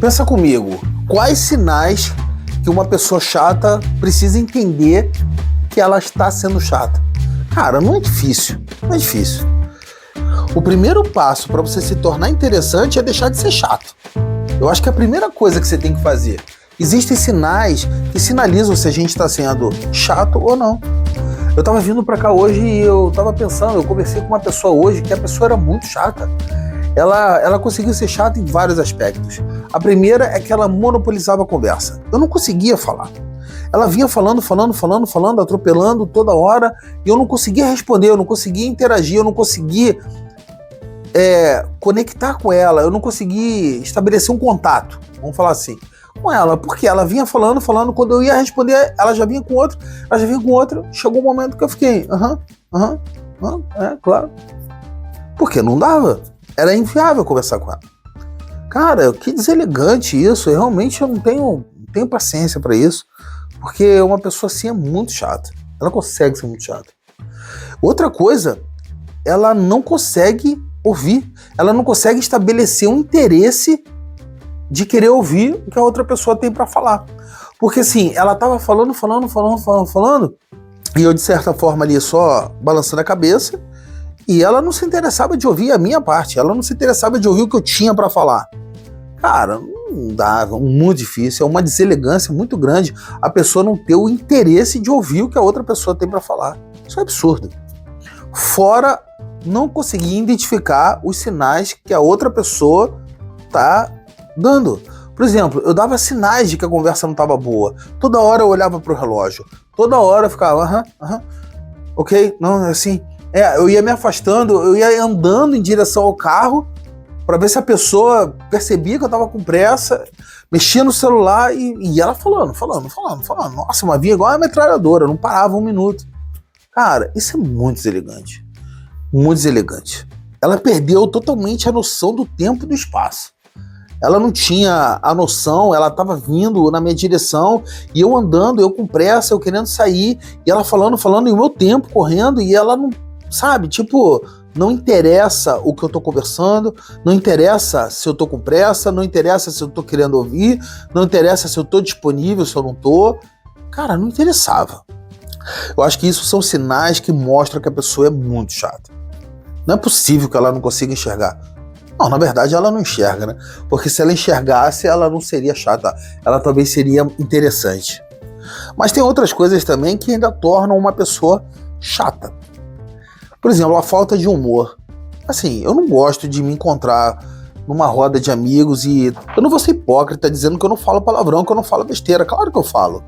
Pensa comigo, quais sinais que uma pessoa chata precisa entender que ela está sendo chata? Cara, não é difícil, não é difícil. O primeiro passo para você se tornar interessante é deixar de ser chato. Eu acho que é a primeira coisa que você tem que fazer. Existem sinais que sinalizam se a gente está sendo chato ou não. Eu tava vindo pra cá hoje e eu tava pensando, eu conversei com uma pessoa hoje que a pessoa era muito chata. Ela conseguiu ser chata em vários aspectos. A primeira é que ela monopolizava a conversa. Eu não conseguia falar. Ela vinha falando, atropelando toda hora, e eu não conseguia responder, eu não conseguia interagir, eu não conseguia conectar com ela, eu não conseguia estabelecer um contato, vamos falar assim, com ela, porque ela vinha falando, quando eu ia responder, ela já vinha com outro, chegou um momento que eu fiquei, claro. Porque não dava, era inviável conversar com ela. Cara, que deselegante isso, eu realmente não tenho paciência para isso, porque uma pessoa assim é muito chata, ela consegue ser muito chata. Outra coisa, ela não consegue ouvir, ela não consegue estabelecer um interesse de querer ouvir o que a outra pessoa tem para falar. Porque assim, ela tava falando, e eu de certa forma ali só balançando a cabeça, e ela não se interessava de ouvir a minha parte, ela não se interessava de ouvir o que eu tinha para falar. Cara, não dá, muito difícil, é uma deselegância muito grande a pessoa não ter o interesse de ouvir o que a outra pessoa tem para falar. Isso é absurdo. Fora não conseguir identificar os sinais que a outra pessoa tá dando. Por exemplo, eu dava sinais de que a conversa não estava boa. Toda hora eu olhava pro relógio. Toda hora eu ficava, ok, não, assim. Eu ia me afastando, eu ia andando em direção ao carro para ver se a pessoa percebia que eu tava com pressa, mexia no celular e ela falando. Nossa, mas vinha igual uma metralhadora, não parava um minuto. Cara, isso é muito deselegante. Muito deselegante. Ela perdeu totalmente a noção do tempo e do espaço. Ela não tinha a noção, ela estava vindo na minha direção e eu andando, eu com pressa, eu querendo sair, e ela falando, e o meu tempo correndo, e ela não, sabe, tipo, não interessa o que eu tô conversando, não interessa se eu tô com pressa, não interessa se eu tô querendo ouvir, não interessa se eu tô disponível, se eu não tô. Cara, não interessava. Eu acho que isso são sinais que mostram que a pessoa é muito chata. Não é possível que ela não consiga enxergar. Não, na verdade ela não enxerga, né? Porque se ela enxergasse, ela não seria chata. Ela talvez seria interessante. Mas tem outras coisas também que ainda tornam uma pessoa chata. Por exemplo, a falta de humor. Assim, eu não gosto de me encontrar numa roda de amigos e eu não vou ser hipócrita dizendo que eu não falo palavrão, que eu não falo besteira. Claro que eu falo.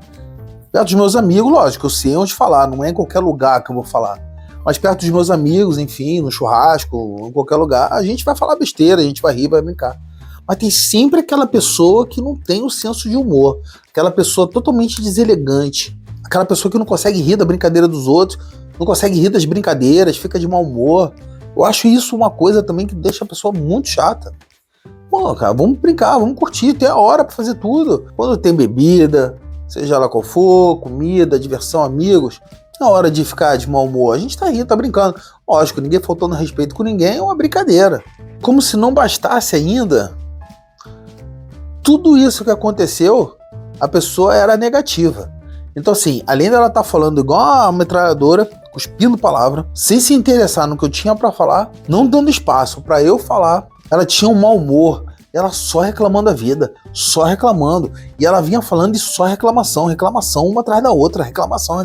Perto dos meus amigos, lógico, eu sei onde falar, não é em qualquer lugar que eu vou falar. Mas perto dos meus amigos, enfim, no churrasco, em qualquer lugar, a gente vai falar besteira, a gente vai rir, vai brincar. Mas tem sempre aquela pessoa que não tem o senso de humor, aquela pessoa totalmente deselegante, aquela pessoa que não consegue rir da brincadeira dos outros, não consegue rir das brincadeiras, fica de mau humor. Eu acho isso uma coisa também que deixa a pessoa muito chata. Pô, cara, vamos brincar, vamos curtir, tem a hora pra fazer tudo. Quando tem bebida, seja lá qual for, comida, diversão, amigos, na hora de ficar de mau humor, a gente tá rindo, tá brincando. Lógico, ninguém faltando respeito com ninguém, é uma brincadeira. Como se não bastasse ainda, tudo isso que aconteceu, a pessoa era negativa. Então assim, além dela estar falando igual uma metralhadora, cuspindo palavra, sem se interessar no que eu tinha pra falar, não dando espaço pra eu falar, ela tinha um mau humor, ela só reclamando da vida, só reclamando. E ela vinha falando de só reclamação uma atrás da outra, reclamação.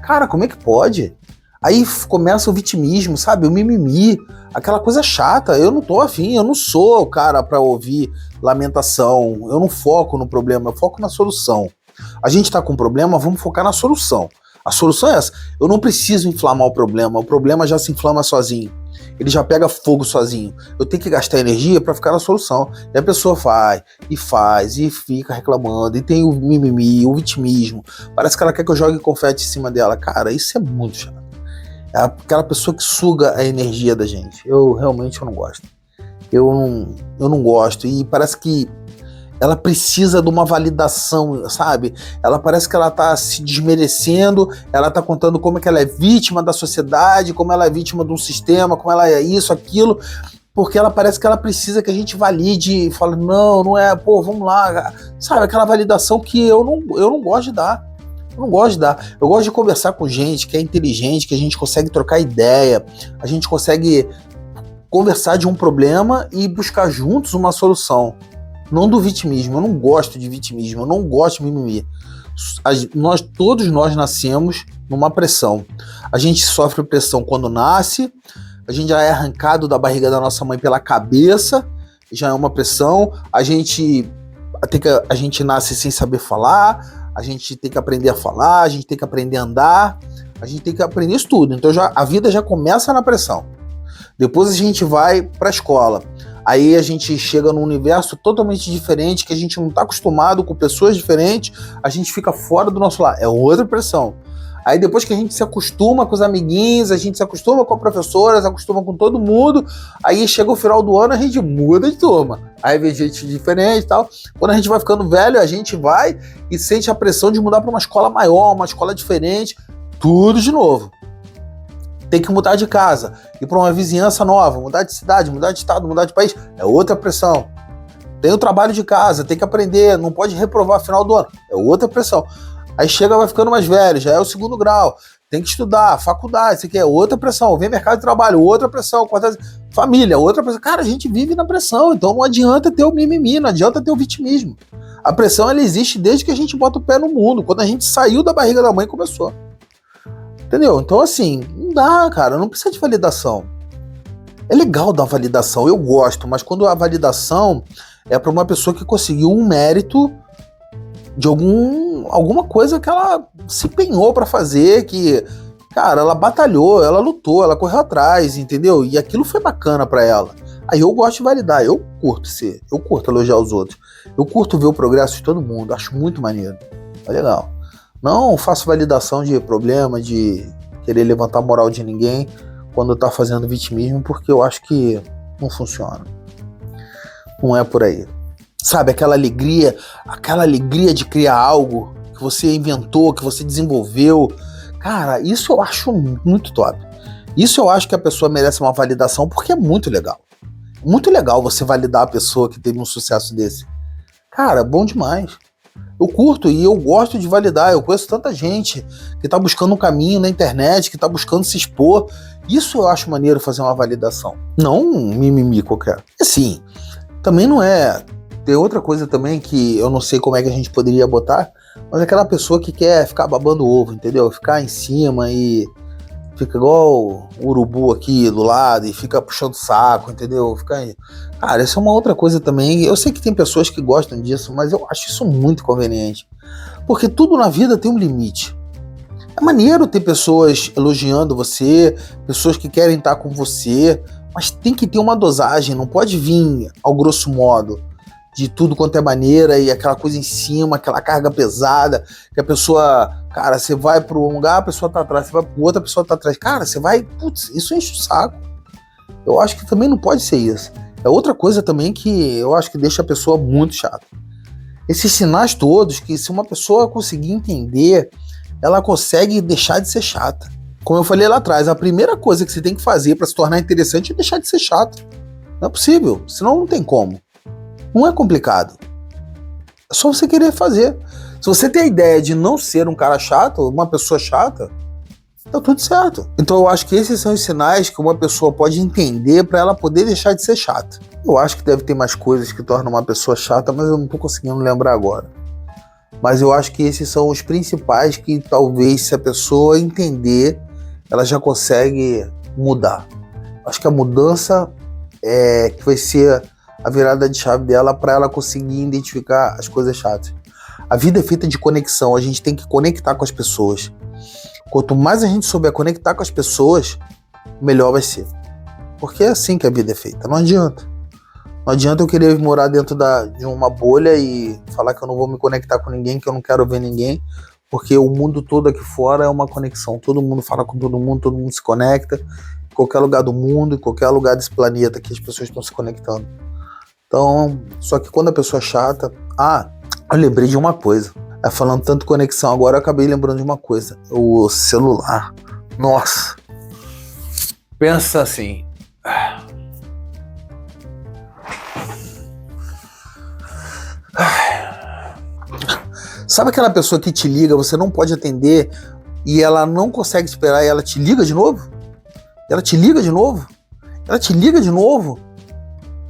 Cara, como é que pode? Aí começa o vitimismo, sabe? O mimimi, aquela coisa chata. Eu não tô afim, eu não sou o cara pra ouvir lamentação. Eu não foco no problema, eu foco na solução. A gente tá com um problema, vamos focar na solução. A solução é essa. Eu não preciso inflamar o problema já se inflama sozinho. Ele já pega fogo sozinho. Eu tenho que gastar energia para ficar na solução. E a pessoa faz, e fica reclamando, e tem o mimimi, o vitimismo. Parece que ela quer que eu jogue confete em cima dela. Cara, isso é muito chato. É aquela pessoa que suga a energia da gente. Eu realmente não gosto. Eu não gosto. E parece que ela precisa de uma validação, sabe? Ela parece que ela tá se desmerecendo, ela tá contando como é que ela é vítima da sociedade, como ela é vítima de um sistema, como ela é isso, aquilo, porque ela parece que ela precisa que a gente valide e fala, não é, pô, vamos lá, sabe, aquela validação que eu não gosto de dar. Eu não gosto de dar. Eu gosto de conversar com gente que é inteligente, que a gente consegue trocar ideia, a gente consegue conversar de um problema e buscar juntos uma solução. Não do vitimismo. Eu não gosto de vitimismo, eu não gosto de mimimi. Todos nós nascemos numa pressão. A gente sofre pressão quando nasce, a gente já é arrancado da barriga da nossa mãe pela cabeça, já é uma pressão. A gente nasce sem saber falar, a gente tem que aprender a falar, a gente tem que aprender a andar, a gente tem que aprender isso tudo. Então a vida já começa na pressão. Depois a gente vai para a escola. Aí a gente chega num universo totalmente diferente, que a gente não está acostumado, com pessoas diferentes, a gente fica fora do nosso lar. É outra pressão. Aí depois que a gente se acostuma com os amiguinhos, a gente se acostuma com a professora, se acostuma com todo mundo, aí chega o final do ano, a gente muda de turma. Aí vem gente diferente e tal. Quando a gente vai ficando velho, a gente vai e sente a pressão de mudar para uma escola maior, uma escola diferente, tudo de novo. Tem que mudar de casa, ir para uma vizinhança nova, mudar de cidade, mudar de estado, mudar de país, é outra pressão. Tem o trabalho de casa, tem que aprender, não pode reprovar final do ano, é outra pressão. Aí chega, vai ficando mais velho, já é o 2º grau, tem que estudar, faculdade, isso aqui é outra pressão, vem mercado de trabalho, outra pressão, família, outra pressão. Cara, a gente vive na pressão, então não adianta ter o mimimi, não adianta ter o vitimismo. A pressão, ela existe desde que a gente bota o pé no mundo, quando a gente saiu da barriga da mãe começou. Entendeu? Então assim, não dá, cara, não precisa de validação. É legal dar validação, eu gosto, mas quando a validação é para uma pessoa que conseguiu um mérito de alguma coisa que ela se empenhou para fazer, que, cara, ela batalhou, ela lutou, ela correu atrás, entendeu? E aquilo foi bacana para ela. Aí eu gosto de validar, eu curto elogiar os outros, eu curto ver o progresso de todo mundo, acho muito maneiro, é legal. Não faço validação de problema, de querer levantar a moral de ninguém quando tá fazendo vitimismo, porque eu acho que não funciona. Não é por aí. Sabe, aquela alegria de criar algo que você inventou, que você desenvolveu. Cara, isso eu acho muito top. Isso eu acho que a pessoa merece uma validação, porque é muito legal. Muito legal você validar a pessoa que teve um sucesso desse. Cara, bom demais. Eu curto e eu gosto de validar. Eu conheço tanta gente que tá buscando um caminho na internet, que tá buscando se expor. Isso eu acho maneiro, fazer uma validação. Não um mimimi qualquer. Assim, também não é... Tem outra coisa também que eu não sei como é que a gente poderia botar, mas aquela pessoa que quer ficar babando ovo, entendeu? Ficar em cima e fica igual o urubu aqui do lado e fica puxando saco, entendeu? Cara, essa é uma outra coisa também. Eu sei que tem pessoas que gostam disso, mas eu acho isso muito conveniente. Porque tudo na vida tem um limite. É maneiro ter pessoas elogiando você, pessoas que querem estar com você, mas tem que ter uma dosagem, não pode vir ao grosso modo, de tudo quanto é maneira e aquela coisa em cima, aquela carga pesada, que a pessoa, cara, você vai para um lugar, a pessoa tá atrás, você vai para outra, a pessoa tá atrás. Cara, você vai, putz, isso enche o saco. Eu acho que também não pode ser isso. É outra coisa também que eu acho que deixa a pessoa muito chata. Esses sinais todos que, se uma pessoa conseguir entender, ela consegue deixar de ser chata. Como eu falei lá atrás, a primeira coisa que você tem que fazer para se tornar interessante é deixar de ser chato. Não é possível, senão não tem como. Não é complicado. É só você querer fazer. Se você tem a ideia de não ser um cara chato, uma pessoa chata, tá tudo certo. Então eu acho que esses são os sinais que uma pessoa pode entender para ela poder deixar de ser chata. Eu acho que deve ter mais coisas que tornam uma pessoa chata, mas eu não tô conseguindo lembrar agora. Mas eu acho que esses são os principais que talvez, se a pessoa entender, ela já consegue mudar. Acho que a mudança é que vai ser a virada de chave dela para ela conseguir identificar as coisas chatas. A vida é feita de conexão, a gente tem que conectar com as pessoas. Quanto mais a gente souber conectar com as pessoas, melhor vai ser. Porque é assim que a vida é feita, não adianta. Não adianta eu querer morar dentro de uma bolha e falar que eu não vou me conectar com ninguém, que eu não quero ver ninguém, porque o mundo todo aqui fora é uma conexão. Todo mundo fala com todo mundo se conecta, em qualquer lugar do mundo, em qualquer lugar desse planeta que as pessoas estão se conectando. Então, só que quando a pessoa é chata... eu lembrei de uma coisa. Falando tanto conexão agora, eu acabei lembrando de uma coisa. O celular. Nossa. Pensa assim. Sabe aquela pessoa que te liga, você não pode atender e ela não consegue esperar e ela te liga de novo? Ela te liga de novo? Ela te liga de novo?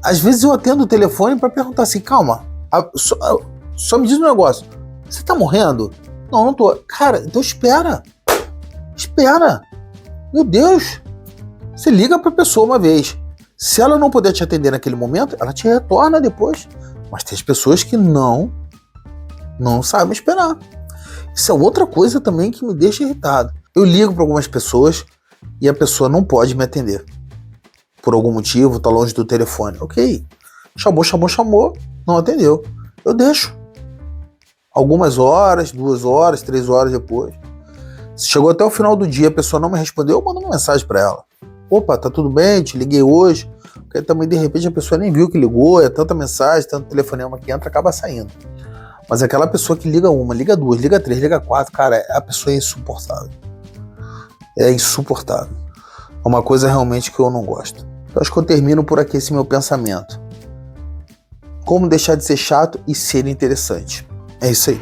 Às vezes eu atendo o telefone para perguntar assim, calma, só me diz um negócio, você tá morrendo? Não, não tô. Cara, então espera. Espera. Meu Deus. Você liga pra pessoa uma vez. Se ela não puder te atender naquele momento, ela te retorna depois. Mas tem as pessoas que não sabem esperar. Isso é outra coisa também que me deixa irritado. Eu ligo para algumas pessoas e a pessoa não pode me atender. Por algum motivo, tá longe do telefone. Ok. Chamou, não atendeu. Eu deixo. Algumas horas, 2 horas, 3 horas depois. Se chegou até o final do dia, a pessoa não me respondeu, eu mando uma mensagem para ela. Opa, tá tudo bem? Te liguei hoje. Porque também, de repente, a pessoa nem viu que ligou, é tanta mensagem, tanto telefonema que entra, acaba saindo. Mas aquela pessoa que liga uma, liga duas, liga três, liga quatro, cara, a pessoa é insuportável. É insuportável. É uma coisa realmente que eu não gosto. Então acho que eu termino por aqui esse meu pensamento. Como deixar de ser chato e ser interessante. É isso aí.